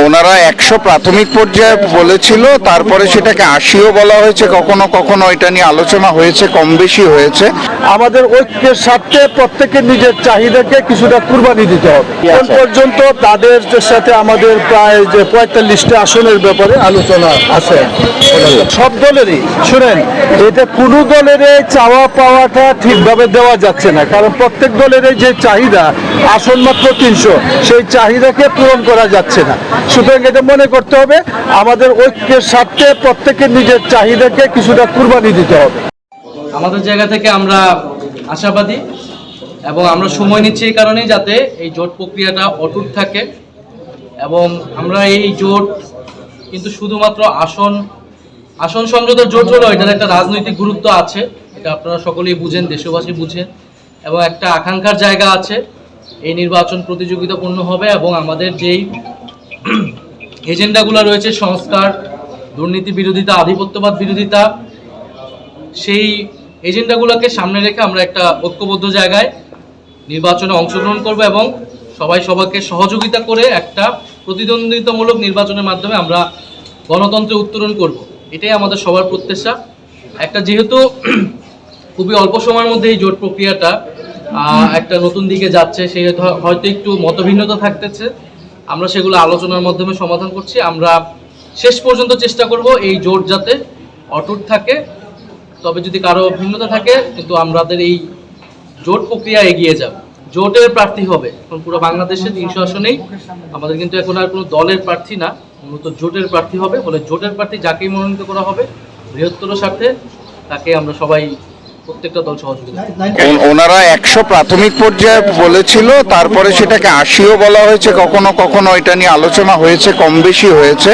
ওনারা 100 প্রাথমিক পর্যায়ে বলেছিল, তারপরে সেটাকে 80ও বলা হয়েছে, কখনো কখনো এটা নিয়ে আলোচনা হয়েছে, কম বেশি হয়েছে। আমাদের ঐক্যের স্বার্থে প্রত্যেকের নিজের চাহিদাকে কিছুটা কুরবানি দিতে হবে। এখন পর্যন্ত তাদের সাথে আমাদের প্রায় যে 45টা আসনের ব্যাপারে আলোচনা আছে সব দলেরই। শুনেন, এটা কোনো দলের চাওয়া পাওয়াটা ঠিকভাবে দেওয়া যাচ্ছে না, কারণ প্রত্যেক দলের যে চাহিদা আসন মাত্র 300, সেই চাহিদাকে পূরণ করা যাচ্ছে না। সুতরাং এটা মনে করতে হবে আমাদের ঐক্যের স্বার্থে প্রত্যেকের নিজের চাহিদাকে কিছুটা কুরবানি দিতে হবে। আমাদের জায়গা থেকে আমরা আশাবাদী এবং আমরা সময় নিচ্ছি এই কারণেই যাতে এই জোট প্রক্রিয়াটা অটুট থাকে। এবং আমরা এই জোট কিন্তু শুধুমাত্র আসন সমঝোতার জোট হলো, এটার একটা রাজনৈতিক গুরুত্ব আছে, এটা আপনারা সকলেই বুঝেন, দেশবাসী বুঝেন, এবং একটা আকাঙ্ক্ষার জায়গা আছে। এই নির্বাচন প্রতিযোগিতাপূর্ণ হবে এবং আমাদের যেই এজেন্ডাগুলো রয়েছে, সংস্কার, দুর্নীতি বিরোধিতা, আধিপত্যবাদ বিরোধিতা, সেই এজেন্ডাগুলোকে সামনে রেখে আমরা একটা ঐক্যবদ্ধ জায়গায় নির্বাচনে অংশগ্রহণ করব এবং সবাই সবাইকে সহযোগিতা করে একটা প্রতিদ্বন্দ্বিতামূলক নির্বাচনের মাধ্যমে আমরা গণতন্ত্রে উত্তরণ করব। এটাই আমাদের সবার প্রত্যাশা। একটা যেহেতু খুবই অল্প সময়ের মধ্যে এই জোট প্রক্রিয়াটা একটা নতুন দিকে যাচ্ছে, সেই হয়তো একটু মতভিন্নতা থাকতেছে, আমরা সেগুলো আলোচনার মাধ্যমে সমাধান করছি। আমরা শেষ পর্যন্ত চেষ্টা করব এই জোট যাতে অটুট থাকে, তবে যদি কারো ভিন্নতা থাকে কিন্তু আমাদের এই জোট প্রক্রিয়া এগিয়ে যাবে। জোটের প্রার্থী হবে এখন পুরো বাংলাদেশে 300 আসনেই, আমাদের কিন্তু এখন আর কোনো দলের প্রার্থী না, মূলত জোটের প্রার্থী হবে। বলে জোটের প্রার্থী যাকেই মনোনীত করা হবে বৃহত্তর স্বার্থে, তাকে আমরা সবাই প্রত্যেকটা দল সহযোগিতা। ওনারা 100 প্রাথমিক পর্যায়ে বলেছিল, তারপরে সেটাকে 80ও বলা হয়েছে, কখনো কখনো এটা নিয়ে আলোচনা হয়েছে, কম বেশি হয়েছে।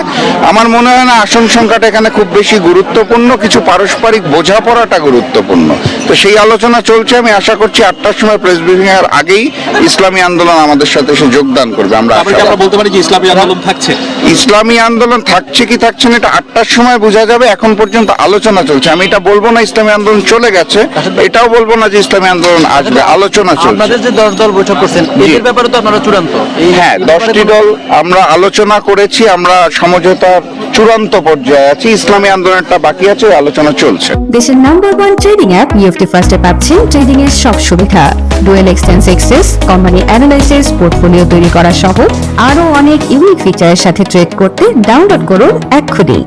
আমার মনে হয় না আসন সংখ্যাটা এখানে খুব বেশি গুরুত্বপূর্ণ, কিছু পারস্পরিক বোঝাপড়াটা গুরুত্বপূর্ণ। তো সেই আলোচনা চলছে। আমি আশা করছি 8টার সময় প্রেস ব্রিফিং এর আগেই ইসলামী আন্দোলন আমাদের সাথে এসে যোগদান করবে। আমরা বলতে পারি যে ইসলামী আন্দোলন থাকছে, ইসলামী আন্দোলন থাকছে কি থাকছে না এটা 8টার সময় বোঝা যাবে। এখন পর্যন্ত আলোচনা চলছে। আমি এটা বলবো না ইসলামী আন্দোলন চলে গেছে, এটাও বলবো না যে ইসলামী আন্দোলন আসবে, আলোচনা চলছে। আপনাদের যে 10 দল বৈঠক করছেন, এর ব্যাপারে তো আপনারা চূড়ান্ত? হ্যাঁ, 10টি দল আমরা আলোচনা করেছি, আমরা সমঝোতার চূড়ান্ত পর্যায়ে আছি, ইসলামী আন্দোলনটা বাকি আছে, আলোচনা চলছে। দেশের নাম্বার 1 ট্রেডিং অ্যাপ ইএফটি ফার্স্টে পাচ্ছেন ট্রেডিং এর সব সুবিধা, dual exchange access, company analysis, portfolio তৈরি করা সহ আরো অনেক ইউনিক ফিচারের সাথে ট্রেড করতে ডাউনলোড করুন এক্ষুনি।